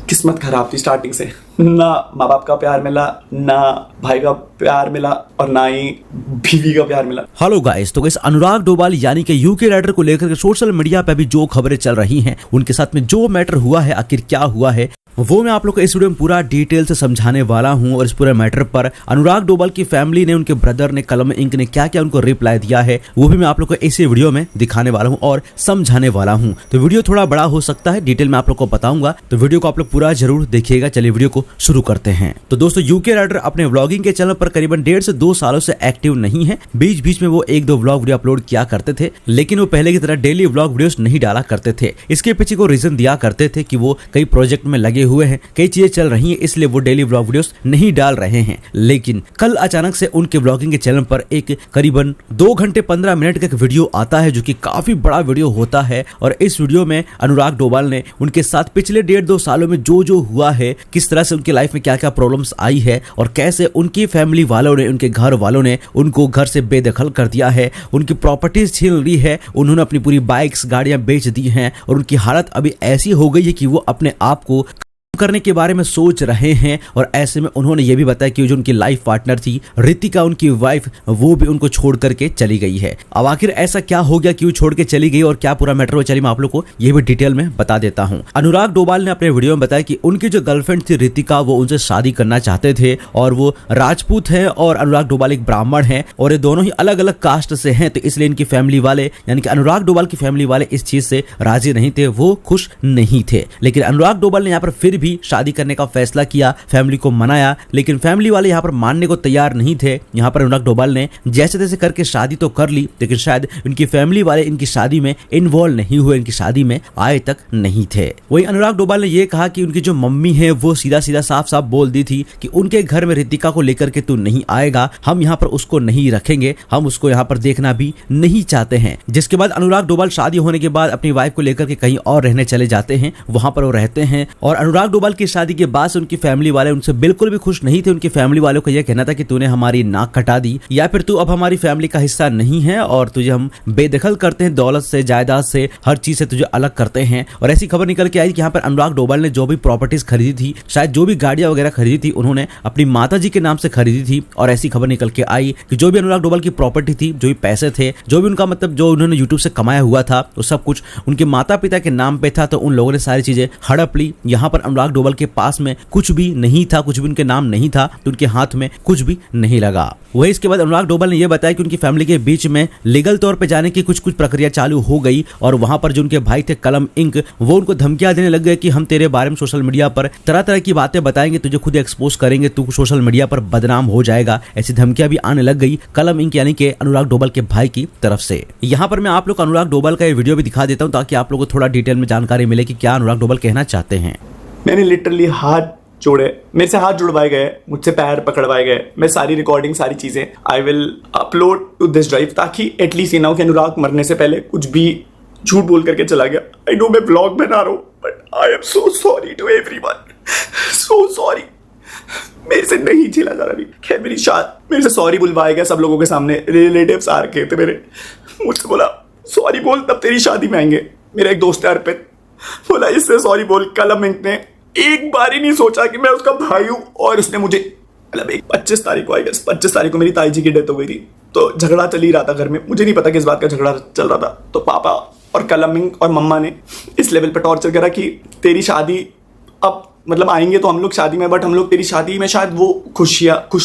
किस्मत खराब थी स्टार्टिंग से, ना माँ बाप का प्यार मिला, ना भाई का प्यार मिला और ना ही बीवी का प्यार मिला। हेलो गाइस, तो गाइस अनुराग डोभाल यानी कि यूके राइडर को लेकर के सोशल मीडिया पे भी जो खबरें चल रही हैं, उनके साथ में जो मैटर हुआ है, आखिर क्या हुआ है, वो मैं आप लोग को इस वीडियो में पूरा डिटेल से समझाने वाला हूं। और इस पूरे मैटर पर अनुराग डोभाल की फैमिली ने, उनके ब्रदर ने, कलम इंक ने क्या क्या उनको रिप्लाई दिया है, वो भी मैं आप लोग को इसी वीडियो में दिखाने वाला हूं और समझाने वाला हूं। तो वीडियो थोड़ा बड़ा हो सकता है, डिटेल में आप लोग को बताऊंगा, तो वीडियो को आप लोग पूरा जरूर देखिएगा। चलिए वीडियो को शुरू करते हैं। तो दोस्तों, यूके राइडर अपने व्लॉगिंग के चैनल पर करीबन 1.5 से 2 सालों से एक्टिव नहीं है। बीच बीच में वो 1-2 व्लॉग वीडियो अपलोड किया करते थे, लेकिन वो पहले की तरह डेली व्लॉग वीडियोस नहीं डाला करते थे। इसके पीछे को रीजन दिया करते थे कि वो कई प्रोजेक्ट में लगे हुए हैं, कई चीजें चल रही हैं, इसलिए वो डेली व्लॉग वीडियोस नहीं डाल रहे हैं। लेकिन कल अचानक से उनके व्लॉगिंग के चैनल पर एक करीबन 2 घंटे 15 मिनट का एक वीडियो आता है, जो कि काफी बड़ा वीडियो होता है। और इस वीडियो में अनुराग डोभाल ने उनके साथ पिछले 1.5-2 सालों में जो जो हुआ है, किस तरह से उनकी लाइफ में क्या क्या प्रॉब्लम्स आई है, और कैसे उनकी फैमिली वालों ने, उनके घर वालों ने उनको घर से बेदखल कर दिया है, उनकी प्रॉपर्टीज छीन ली है, उन्होंने अपनी पूरी बाइक्स, गाड़ियां बेच दी हैं, और उनकी हालत अभी ऐसी हो गई है कि वो अपने आप को करने के बारे में सोच रहे हैं। और ऐसे में उन्होंने ये भी बताया कि जो उनकी लाइफ पार्टनर थी रितिका, उनकी वाइफ, वो भी उनको छोड़ करके चली गई है। अब आखिर ऐसा क्या हो गया, क्यों छोड़ के चली गई और क्या पूरा मैटर हो, चलिए मैं आप लोग को ये भी डिटेल में बता देता हूँ। अनुराग डोभाल ने अपने वीडियो में बताया कि उनकी जो गर्लफ्रेंड थी रितिका, वो उनसे शादी करना चाहते थे, और वो राजपूत है और अनुराग डोभाल एक ब्राह्मण है, और ये दोनों ही अलग अलग कास्ट से हैं। तो इसलिए इनकी फैमिली वाले, यानी कि अनुराग डोभाल की फैमिली वाले इस चीज से राजी नहीं थे, वो खुश नहीं थे। लेकिन अनुराग डोभाल ने यहाँ पर फिर भी शादी करने का फैसला किया, फैमिली को मनाया, लेकिन फैमिली वाले यहाँ पर मानने को तैयार नहीं थे। यहाँ पर अनुराग डोभाल ने जैसे तैसे करके शादी तो कर ली, लेकिन शायद उनकी फैमिली वाले इनकी शादी में इन्वॉल्व नहीं हुए, इनकी शादी में आए तक नहीं थे। वही अनुराग डोभाल ने यह कहा कि उनकी जो मम्मी है वो सीधा सीधा साफ साफ बोल दी थी कि उनके घर में रितिका को लेकर के तू नहीं आएगा, हम यहाँ पर उसको नहीं रखेंगे, हम उसको यहाँ पर देखना भी नहीं चाहते हैं। जिसके बाद अनुराग डोभाल शादी होने के बाद अपनी वाइफ को लेकर के कहीं और रहने चले जाते हैं, वहां पर वो रहते हैं। और अनुराग डोभाल की शादी के बाद से उनकी फैमिली वाले उनसे बिल्कुल भी खुश नहीं थे। उनकी फैमिली वालों का यह कहना था कि तूने हमारी नाक कटा दी, या फिर तू अब हमारी फैमिली का हिस्सा नहीं है और तुझे हम बेदखल करते हैं, दौलत से, जायदाद से, हर चीज से तुझे अलग करते हैं। और ऐसी खबर निकल के आई कि यहाँ पर अनुराग डोभाल ने जो भी प्रॉपर्टीज खरीदी थी, शायद जो भी गाड़ियां वगैरह खरीदी थी, उन्होंने अपनी माता जी के नाम से खरीदी थी। और ऐसी खबर निकल के आई कि जो भी अनुराग डोभाल की प्रॉपर्टी थी, जो भी पैसे थे, जो भी उनका मतलब जो उन्होंने यूट्यूब से कमाया हुआ था, वो सब कुछ उनके माता पिता के नाम पे था। तो उन लोगों ने सारी चीजें हड़प ली। यहाँ पर अनुराग डोभाल के पास में कुछ भी नहीं था, कुछ भी उनके नाम नहीं था, तो उनके हाथ में कुछ भी नहीं लगा। वही इसके बाद अनुराग डोभाल ने यह बताया कि उनकी फैमिली के बीच में लीगल तौर पे जाने की कुछ प्रक्रिया चालू हो गई, और वहां पर जो उनके भाई थे कलम इंक, वो उनको धमकियां देने लग गए कि हम तेरे बारे में सोशल मीडिया पर तरह तरह की बातें बताएंगे, तुझे खुद एक्सपोज करेंगे, तू सोशल मीडिया पर बदनाम हो जाएगा। ऐसी धमकियां भी आने लग गई कलम इंक यानी कि अनुराग डोभाल के भाई की तरफ से। यहाँ पर मैं आप लोग अनुराग डोभाल का ये वीडियो भी दिखा देता हूँ, ताकि आप लोगों को थोड़ा डिटेल में जानकारी मिले कि क्या अनुराग डोभाल कहना चाहते हैं। मैंने लिटरली हाथ जोड़े, मेरे से हाथ जुड़वाए गए, मुझसे पैर पकड़वाए गए, मैं सारी रिकॉर्डिंग, सारी चीजें I will upload to this drive, ताकि एटलीस्ट ये ना हो कि अनुराग मरने से पहले कुछ भी झूठ बोल करके चला गया। आई नो मैं व्लॉग बना रहा हूँ, but I am so sorry to everyone, so sorry, मेरे से नहीं झेला जा रहा अभी। खैर मेरे से सॉरी बुलवाया गया सब लोगों के सामने, रिलेटिव्स आ रखे थे मेरे, मुझसे बोला सॉरी बोल तब तेरी शादी में आएंगे। मेरा एक दोस्त है अर्पित, बोला इससे सॉरी बोल। कलम इंक ने एक बार ही नहीं सोचा कि मैं उसका भाई हूं, और उसने मुझे मतलब 25 तारीख को, आई गेस 25 तारीख को मेरी ताई जी की डेथ हो गई थी, तो झगड़ा चल ही रहा था घर में, मुझे नहीं पता किस बात का झगड़ा चल रहा था। तो पापा और कलम इंक और मम्मा ने इस लेवल पे टॉर्चर करा कि तेरी शादी अब मतलब आएंगे तो हम लोग शादी में, बट हम लोग तेरी शादी में शायद वो खुश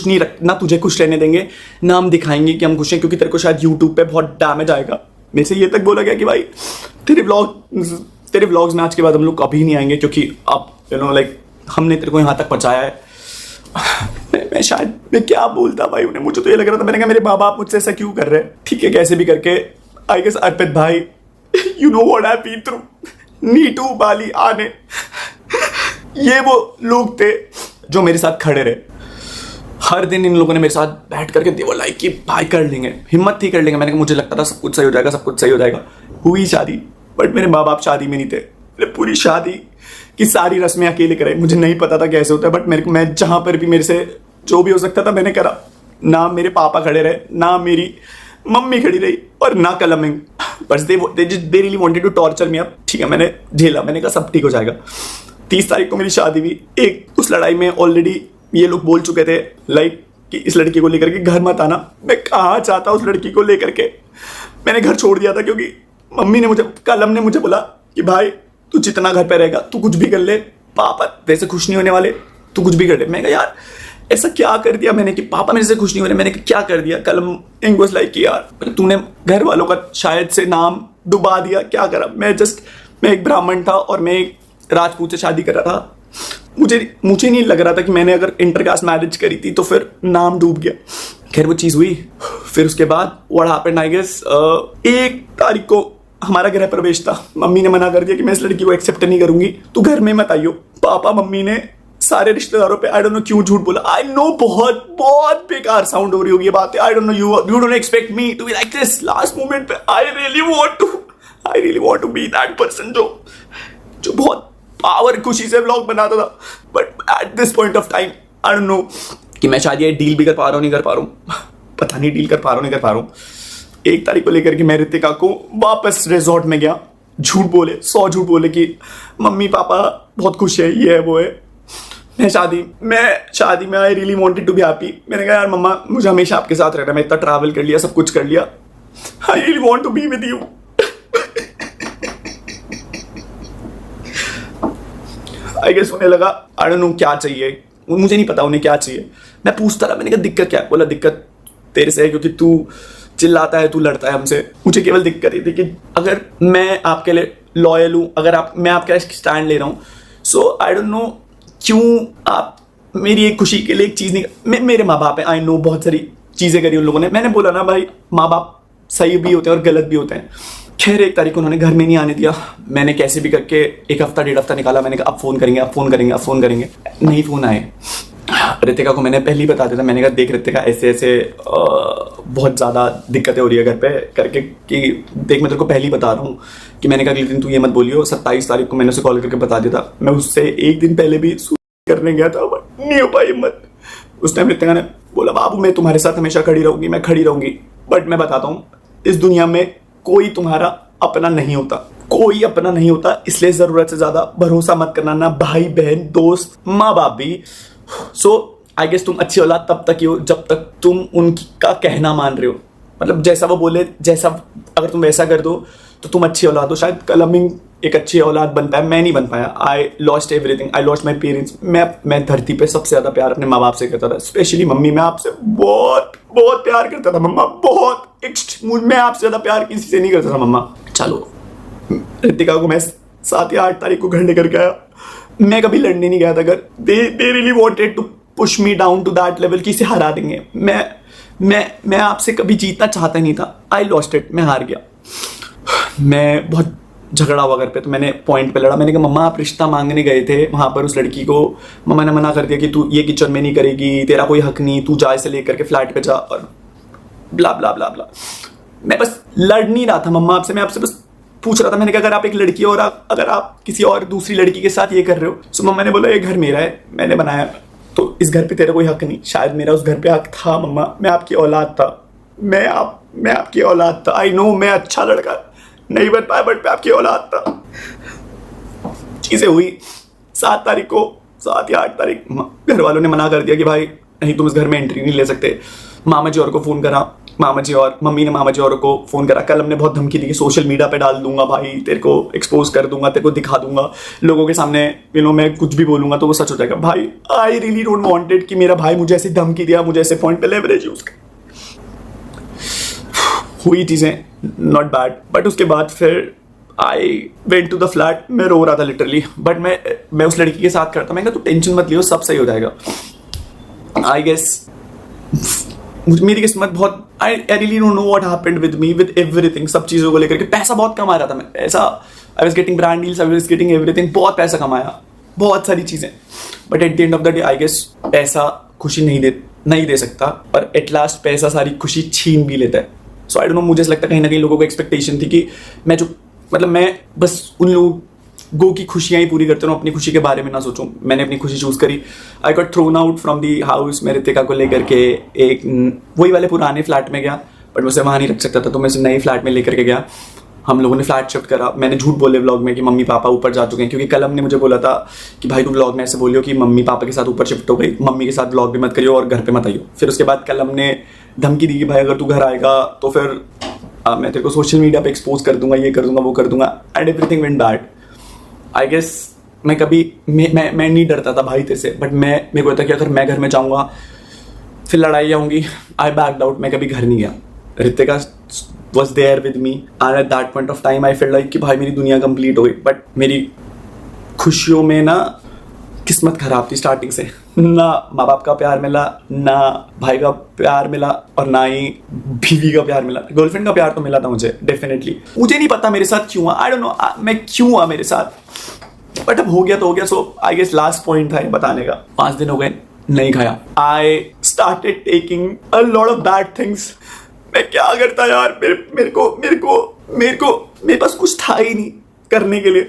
नहीं ना तुझे खुश रहने देंगे, ना हम दिखाएंगे कि हम खुश हैं, क्योंकि तेरे को शायद यूट्यूब पे बहुत डैमेज आएगा। मेरे से ये तक बोला गया कि भाई तेरे व्लॉग्स में आज के बाद हम लोग कभी नहीं आएंगे, क्योंकि अब यू नो लाइक हमने तेरे को यहाँ तक पहुँचाया है। मैं शायद मैं क्या बोलता भाई उन्हें, मुझे तो ये लग रहा था, मैंने कहा मेरे माँ बाप मुझसे ऐसा क्यों कर रहे हैं। ठीक है, कैसे भी करके आई गेस अर्पित भाई, you know what I been through, Neetu, Bali, आने, ये वो लोग थे जो मेरे साथ खड़े रहे। हर दिन इन लोगों ने मेरे साथ बैठ करके दे वो लाइक कि भाई कर लेंगे, हिम्मत थी कर लेंगे। मैंने कहा मुझे लगता था सब कुछ सही हो जाएगा, सब कुछ सही हो जाएगा। हुई शादी, बट मेरे माँ बाप शादी में नहीं थे। मैंने पूरी शादी की सारी रस्में अकेले कराई, मुझे नहीं पता था कैसे होता है, बट मैं जहाँ पर भी मेरे से जो भी हो सकता था मैंने करा। ना मेरे पापा खड़े रहे, ना मेरी मम्मी खड़ी रही, और ना कलमिंग, बस they really wanted to torture me. अब ठीक है, मैंने झेला, मैंने कहा सब ठीक हो जाएगा। 30 तारीख को मेरी शादी हुई। एक उस लड़ाई में ऑलरेडी ये लोग बोल चुके थे लाइक कि इस लड़की को लेकर के घर मत आना। मैं कहाँ चाहता उस लड़की को लेकर के, मैंने घर छोड़ दिया था क्योंकि मम्मी ने मुझे, कलम ने मुझे बोला कि भाई तू जितना घर पे रहेगा तू कुछ भी कर ले, पापा तेरे से खुश नहीं होने वाले, तू कुछ भी कर ले। मैं कहा यार ऐसा क्या कर दिया मैंने कि पापा मेरे से खुश नहीं हो रहे, मैंने क्या कर दिया। कलम इंग्लिश लाइक कि यार तूने घर वालों का शायद से नाम डुबा दिया, क्या करा। मैं एक ब्राह्मण था और मैं एक राजपूत से शादी कर रहा था। मुझे नहीं लग रहा था कि मैंने अगर इंटरकास्ट मैरिज करी थी तो फिर नाम डूब गया। खैर वो चीज हुई। फिर उसके बाद व्हाट हैपेंड आई गेस 1 तारीख को हमारा गृह प्रवेश था। मम्मी ने मना कर दिया कि मैं इस लड़की को एक्सेप्ट नहीं करूंगी, तू घर में मत आइयो। पापा मम्मी ने सारे रिश्तेदारों पे आई डोंट नो क्यों झूठ बोला। आई नो बहुत बहुत बेकार साउंड हो रही होगी ये बात। I don't know you don't expect me to be like this. Last moment पे I really want to be that person जो बहुत पावर खुशी से व्लॉग बनाता था। But at this point of time I don't know कि मैं शायद ये डील भी कर पा रहा हूँ नहीं कर पा रहा हूँ, पता नहीं डील कर पा रहा हूँ नहीं कर पा रहा हूँ। 1 तारीख को लेकर के मैं रितिका को वापस रिजॉर्ट में गया। झूठ बोले 100 झूठ बोले कि मम्मी पापा बहुत खुश है, ये है वो है। मैं शादी में I really wanted to be happy. मैंने कहा यार मम्मा मुझे हमेशा आपके साथ रहना, मैं इतना ट्रैवल कर लिया, सब कुछ कर लिया, I really want to be with you. I guess उन्हें लगा आई डोंट नो क्या चाहिए, मुझे नहीं पता उन्हें क्या चाहिए। मैं पूछता रहा, मैंने कहा दिक्कत क्या है। बोला दिक्कत तेरे से है क्योंकि तू चिल्लाता है, तू लड़ता है हमसे। मुझे केवल दिक्कत ये थी कि अगर मैं आपके लिए लॉयल हूं, अगर मैं आपका स्टैंड ले रहा हूं, सो आई डोंट नो क्यों आप मेरी एक खुशी के लिए एक चीज नहीं। मेरे माँ बाप है, आई नो बहुत सारी चीजें करी उन लोगों ने। मैंने बोला ना भाई माँ बाप सही भी होते हैं और गलत भी होते हैं। खैर 1 तारीख को उन्होंने घर में नहीं आने दिया। मैंने कैसे भी करके 1 हफ्ता 1.5 हफ्ता निकाला। मैंने कहा अब फोन करेंगे, नहीं फोन आए। रितिका को मैंने पहले ही बता दिया था, मैंने कहा देख रितिका ऐसे बहुत ज़्यादा दिक्कतें हो रही है घर पे करके, कि देख मैं तेरे को पहले ही बता रहा हूँ कि मैंने कहा अगले दिन तू ये मत बोलियो। 27 तारीख को मैंने उसे कॉल करके बता दिया था। मैं उससे 1 दिन पहले भी करने गया था बट नहीं हो पाई हिम्मत। उस टाइम रितिका ने बोला बाबू मैं तुम्हारे साथ हमेशा खड़ी रहूंगी, मैं खड़ी रहूंगी। बट मैं बताता हूँ इस दुनिया में कोई तुम्हारा अपना नहीं होता, कोई अपना नहीं होता। इसलिए जरूरत से ज्यादा भरोसा मत करना, ना भाई बहन दोस्त माँ बाप भी। सो आई गेस तुम अच्छी औलाद तब तक ही हो जब तक तुम उनका कहना मान रहे हो। मतलब जैसा वो बोले, जैसा अगर तुम वैसा कर दो तो तुम अच्छी औलाद हो। शायद कलमिंग एक अच्छी औलाद बन पाया, मैं नहीं बन पाया। I lost everything, I lost my parents. मैं धरती पे सबसे ज्यादा प्यार अपने माँ बाप से करता था, स्पेशली मम्मी। मैं आपसे बहुत बहुत प्यार करता था मम्मा, बहुत। मैं आपसे ज्यादा प्यार किसी से नहीं करता था मम्मा। चलो रितिका को मैं 7 या 8 तारीख को घर लेकर के आया। मैं कभी लड़ने नहीं गया था अगर they really wanted to push me down to that level कि इसे हरा देंगे। मैं आपसे कभी जीतना चाहता नहीं था। आई लॉस्ट इट, मैं हार गया। मैं बहुत झगड़ा हुआ घर पे, तो मैंने पॉइंट पे लड़ा। मैंने कहा मम्मा आप रिश्ता मांगने गए थे वहां पर उस लड़की को, मम्मा ने मना कर दिया कि तू ये किचन में नहीं करेगी, तेरा कोई हक नहीं, तू जा इसे लेकर के फ्लैट पे जा, और ब्ला ब्ला ब्ला ब्ला। मैं बस लड़ नहीं रहा था मम्मा आपसे, मैं आपसे बस पूछ रहा था। मैंने कहा अगर आप एक लड़की और अगर आप किसी और दूसरी लड़की के साथ ये कर रहे हो। सो मम्मा ने बोला ये घर मेरा है, मैंने बनाया, तो इस घर पे तेरा कोई हक नहीं। शायद मेरा उस घर पे हक था मम्मा, मैं आपकी औलाद था, मैं आपकी औलाद था। आई नो मैं अच्छा लड़का नहीं बन पाया बट मैं आपकी औलाद था। चीजें हुई 7 तारीख को, 7 या 8 तारीख घर वालों ने मना कर दिया कि भाई नहीं तुम इस घर में एंट्री नहीं ले सकते। मामा जी और को फोन करा, मामा जी और मम्मी ने मामा जी और को फोन करा। कल हमने बहुत धमकी दी कि सोशल मीडिया पे डाल दूंगा भाई, तेरे को एक्सपोज कर दूंगा, तेरे को दिखा दूंगा लोगों के सामने, मैं कुछ भी बोलूंगा तो वो सच हो जाएगा। भाई आई रियली डोंट वांटेड कि मेरा भाई मुझे ऐसी धमकी दिया, मुझे ऐसे पॉइंट पे लेवरेज यूज कर। हुई चीजें नॉट बैड, बट उसके बाद फिर I went to the flat. मैं रो रहा था लिटरली, बट मैं उस लड़की के साथ करता। मैं कहा तू टेंशन मत लियो, सब सही हो जाएगा। आई गेस मेरी किस्मत बहुत, I really don't know what happened with me with everything. सब चीजों को लेकर के पैसा बहुत कमा रहा था मैं, पैसा, I was getting brand deals, I was getting everything, बहुत पैसा कमाया, बहुत सारी चीजें। But at the end of the day I guess पैसा खुशी नहीं दे सकता, और एट लास्ट पैसा सारी खुशी छीन भी लेता है। सो आई डोंट नो, मुझे लगता है कहीं ना कहीं लोगों को एक्सपेक्टेशन थी कि मैं बस उन लोगों की खुशियां ही पूरी करते रहूं, अपनी खुशी के बारे में ना सोचूं। मैंने अपनी खुशी चूज करी। I got thrown out from the house. मैं रितिका को लेकर के एक वही वाले पुराने फ्लैट में गया, बट मैं उसे वहां नहीं रख सकता था, तो मैं उसे नए फ्लैट में लेकर के गया। हम लोगों ने फ्लैट शिफ्ट करा। मैंने झूठ बोले व्लॉग में कि मम्मी पापा ऊपर जा चुके हैं, क्योंकि कलम ने मुझे बोला था कि भाई तुम व्लॉग में ऐसे बोलियो कि मम्मी पापा के साथ ऊपर शिफ्ट हो गई, मम्मी के साथ व्लॉग भी मत करियो और घर पे मत आइयो। फिर उसके बाद कलम ने धमकी दी कि भाई अगर तू घर आएगा तो फिर मैं तेरे को सोशल मीडिया पे एक्सपोज कर दूंगा, ये कर दूंगा, वो कर दूंगा, and everything went bad. I guess मैं कभी मैं नहीं डरता था भाई तेरे से, बट मेरे को था कि अगर मैं घर में जाऊंगा फिर लड़ाई आऊंगी। आई बैक्ड आउट, मैं कभी घर नहीं गया। Ritika was there with me and at that point of time I felt like कि भाई मेरी दुनिया कंप्लीट हो गई। बट मेरी खुशियों में ना किस्मत खराब थी स्टार्टिंग से, ना माँ बाप का प्यार मिला, ना भाई का प्यार मिला, और ना ही बीवी का प्यार मिला। गर्लफ्रेंड का प्यार तो मिला था मुझे डेफिनेटली, मुझे नहीं पता मेरे साथ क्यों हुआ, आई डोंट नो मैं क्यों हुआ मेरे साथ, बट अब हो गया तो हो गया। सो आई गेस लास्ट पॉइंट था ये बताने का। 5 दिन हो गए नहीं खाया। I started taking a lot of bad things. मैं क्या करता यार, मेरे पास कुछ था ही नहीं करने के लिए,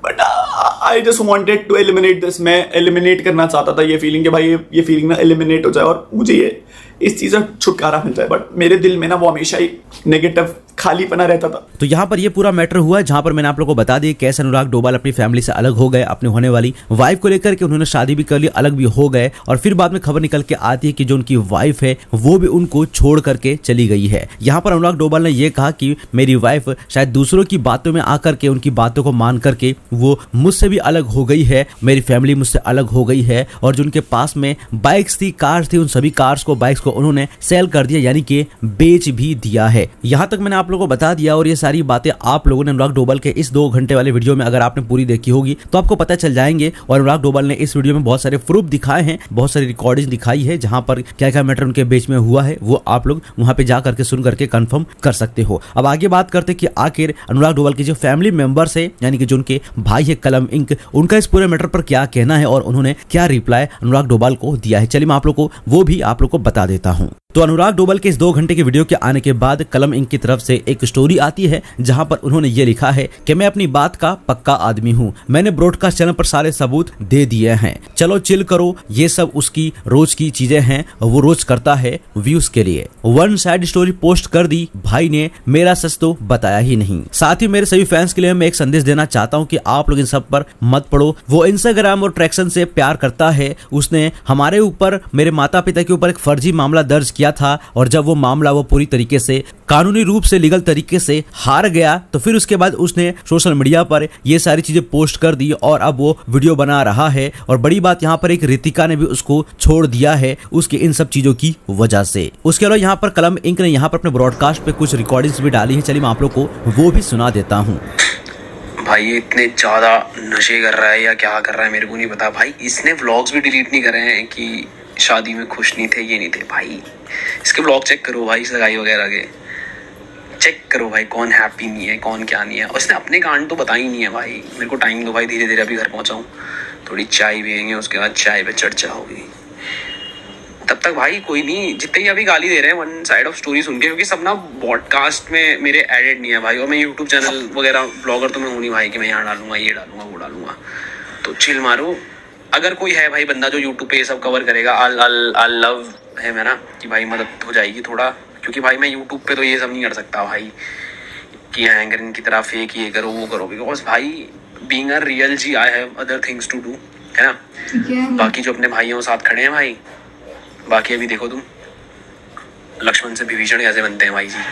but I just wanted to eliminate this. मैं एलिमिनेट करना चाहता था ये फीलिंग कि भाई ये फीलिंग ना एलिमिनेट हो जाए और मुझे ये इस चीज़ से छुटकारा मिल जाए। बट मेरे दिल में ना वो हमेशा ही नेगेटिव खालीपना रहता था। तो यहाँ पर ये पूरा मैटर हुआ है जहाँ पर मैंने आप लोगों को बता दिया कैसे अनुराग डोभाल अपनी फैमिली से अलग हो गए, अपने होने वाली वाइफ को लेकर के उन्होंने शादी भी कर ली, अलग भी हो गए, और फिर बाद में खबर निकल के आती है कि जो उनकी वाइफ है वो भी उनको छोड़ करके चली गई है। यहाँ पर अनुराग डोभाल ने यह कहा कि मेरी वाइफ शायद दूसरों की बातों में आकर के उनकी बातों को मान करके वो मुझसे भी अलग हो गई है, मेरी फैमिली मुझसे अलग हो गई है, और जो उनके पास में बाइक्स थी, कार्स थी, उन सभी कार्स को, बाइक्स को उन्होंने सेल कर दिया, यानी कि बेच भी दिया है। यहाँ तक मैंने आप लोगों को बता दिया, और ये सारी बातें आप लोगों ने अनुराग डोभाल के इस 2 घंटे वाले वीडियो में अगर आपने पूरी देखी होगी तो आपको पता चल जाएंगे। और अनुराग डोभाल ने इस वीडियो में बहुत सारे प्रूफ दिखाए हैं, बहुत सारी रिकॉर्डिंग दिखाई है, जहां पर क्या क्या मैटर उनके बीच में हुआ है वो आप लोग वहां पे जा करके सुन करके कंफर्म कर सकते हो। अब आगे बात करते कि आखिर अनुराग डोभाल के जो फैमिली मेंबर्स है, यानी कि जो उनके भाई है कलम इंक, उनका इस पूरे मैटर पर क्या कहना है और उन्होंने क्या रिप्लाई अनुराग डोभाल को दिया है। चलिए मैं आप लोग को वो भी आप लोग को बता देता हूँ। तो अनुराग डोभाल के इस 2 घंटे के वीडियो के आने के बाद कलम इंक की तरफ से एक स्टोरी आती है जहां पर उन्होंने ये लिखा है कि मैं अपनी बात का पक्का आदमी हूं, मैंने ब्रॉडकास्ट चैनल पर सारे सबूत दे दिए हैं, चलो चिल करो, ये सब उसकी रोज की चीजें हैं, वो रोज करता है व्यूज के लिए। 1 साइड स्टोरी पोस्ट कर दी, भाई ने मेरा सच तो बताया ही नहीं। साथ ही मेरे सभी फैंस के लिए मैं एक संदेश देना चाहता हूँ कि आप लोग इन सब पर मत पड़ो। वो इंस्टाग्राम और ट्रैक्शन से प्यार करता है, उसने हमारे ऊपर, मेरे माता पिता के ऊपर एक फर्जी मामला दर्ज किया था, और जब वो मामला वो पूरी तरीके से कानूनी रूप से, लीगल तरीके से हार गया, तो फिर उसके बाद उसने सोशल मीडिया पर ये सारी चीजें पोस्ट कर दी और अब वो वीडियो बना रहा है। और बड़ी बात यहाँ पर एक रितिका ने भी उसको छोड़ दिया है उसके इन सब चीजों की वजह से। उसके अलावा यहाँ पर कलम इंक ने यहाँ पर अपने ब्रॉडकास्ट पे कुछ रिकॉर्डिंग्स भी डाली है, चलिए मैं आप लोग को वो भी सुना देता हूँ। भाई ये इतने ज़्यादा नशे कर रहा है या क्या कर रहा है मेरे को नहीं पता। भाई इसने व्लॉग्स भी डिलीट नहीं करे हैं कि शादी में खुश नहीं थे, ये नहीं थे। भाई इसके व्लॉग चेक करो भाई, सगाई वगैरह के चेक करो भाई, कौन हैप्पी नहीं है, कौन क्या नहीं है। और इसने अपने कांड तो बताई नहीं है भाई। मेरे को टाइम दो भाई, धीरे धीरे अभी घर पहुंचा हूँ, थोड़ी चाय पियेंगे, उसके बाद चाय पे चर्चा होगी। तब तक भाई कोई नहीं, जितने ही अभी गाली दे रहे हैं 1 साइड ऑफ स्टोरी सुन के, क्योंकि सब ना पॉडकास्ट में मेरे एडेड नहीं है भाई, और मैं यूट्यूब चैनल वगैरह ब्लॉगर तो मैं हूँ नहीं भाई कि मैं यहाँ डालूंगा, ये डालूंगा, वो डालूंगा। तो चिल मारो। अगर कोई है भाई बंदा जो यूट्यूब पे ये सब कवर करेगा, आई लव है मैं ना कि भाई मदद हो जाएगी थोड़ा, क्योंकि भाई मैं यूट्यूब पे तो ये सब नहीं कर सकता भाई कि एंकर की तरह फेक ये करो वो करो, बिकॉज भाई being a real G I have other things to do, है ना। बाकी जो अपने भाइयों के साथ खड़े हैं भाई, बाकी अभी देखो तुम लक्ष्मण से विभीषण कैसे बनते हैं भाई जी।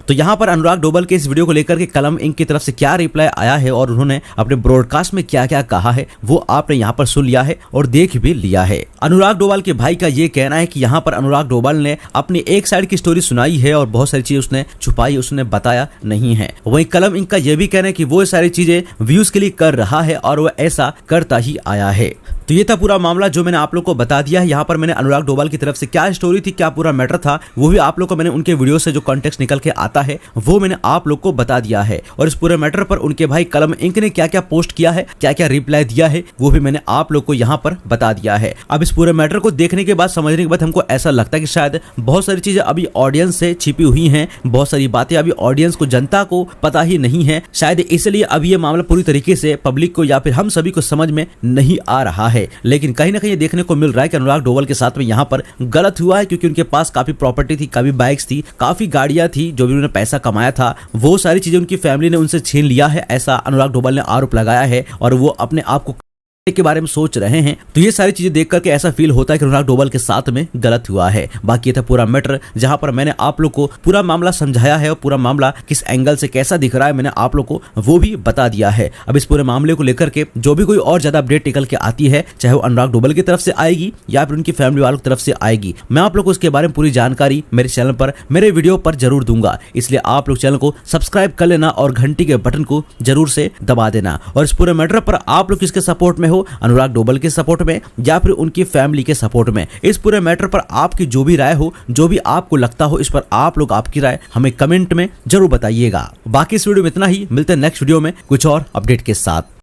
तो यहाँ पर अनुराग डोभाल के इस वीडियो को लेकर के कलम इंक की तरफ से क्या रिप्लाई आया है और उन्होंने अपने ब्रॉडकास्ट में क्या क्या कहा है वो आपने यहाँ पर सुन लिया है और देख भी लिया है। अनुराग डोभाल के भाई का ये कहना है कि यहाँ पर अनुराग डोभाल ने अपनी एक साइड की स्टोरी सुनाई है और बहुत सारी चीजें उसने छुपाई, उसने बताया नहीं है। वहीं कलम इंक का यह भी कहना है कि वो सारी चीजें व्यूज के लिए कर रहा है और वो ऐसा करता ही आया है। तो ये था पूरा मामला जो मैंने आप लोग को बता दिया है। यहाँ पर मैंने अनुराग डोभाल की तरफ से क्या स्टोरी थी, क्या पूरा मैटर था, वो भी आप लोग को मैंने उनके वीडियो से जो कॉन्टेक्स्ट निकल के आता है वो मैंने आप लोग को बता दिया है। और इस पूरे मैटर पर उनके भाई कलम इंक ने क्या क्या पोस्ट किया है, क्या क्या रिप्लाई दिया है, वो भी मैंने आप लोग को यहाँ पर बता दिया है। अब इस पूरे मैटर को देखने के बाद, समझने के बाद हमको ऐसा लगता है कि शायद बहुत सारी चीजें अभी ऑडियंस से छिपी हुई हैं, बहुत सारी बातें अभी ऑडियंस को, जनता को पता ही नहीं है। शायद इसलिए अभी ये मामला पूरी तरीके से पब्लिक को या फिर हम सभी को समझ में नहीं आ रहा है। लेकिन कहीं ना कहीं देखने को मिल रहा है कि अनुराग डोभाल के साथ में यहाँ पर गलत हुआ है, क्योंकि उनके पास काफी प्रॉपर्टी थी, काफी बाइक्स थी, काफी गाड़ियां थी जो भी उन्होंने पैसा कमाया था वो सारी चीजें उनकी फैमिली ने उनसे छीन लिया है, ऐसा अनुराग डोभाल ने आरोप लगाया है और वो अपने आप को के बारे में सोच रहे हैं। तो ये सारी चीजें देख करके ऐसा फील होता है कि अनुराग डोभाल के साथ में गलत हुआ है। बाकी ये था पूरा मैटर, जहां पर मैंने आप लोग को पूरा मामला समझाया है और पूरा मामला किस एंगल से कैसा दिख रहा है मैंने आप लोग को वो भी बता दिया है। अब इस पूरे मामले को लेकर के जो भी कोई और ज्यादा अपडेट निकल के आती है, चाहे वो अनुराग डोभाल की तरफ से आएगी या फिर उनकी फैमिली वालों की तरफ से आएगी, मैं आप लोग को उसके बारे में पूरी जानकारी मेरे चैनल पर, मेरे वीडियो पर जरूर दूंगा। इसलिए आप लोग चैनल को सब्सक्राइब कर लेना और घंटी के बटन को जरूर से दबा देना। और इस पूरे मैटर पर आप लोग किसके सपोर्ट में हो, अनुराग डोभाल के सपोर्ट में या फिर उनकी फैमिली के सपोर्ट में? इस पूरे मैटर पर आपकी जो भी राय हो, जो भी आपको लगता हो, इस पर आप लोग आपकी राय हमें कमेंट में जरूर बताइएगा। बाकी इस वीडियो में इतना ही, मिलते हैं नेक्स्ट वीडियो में कुछ और अपडेट के साथ।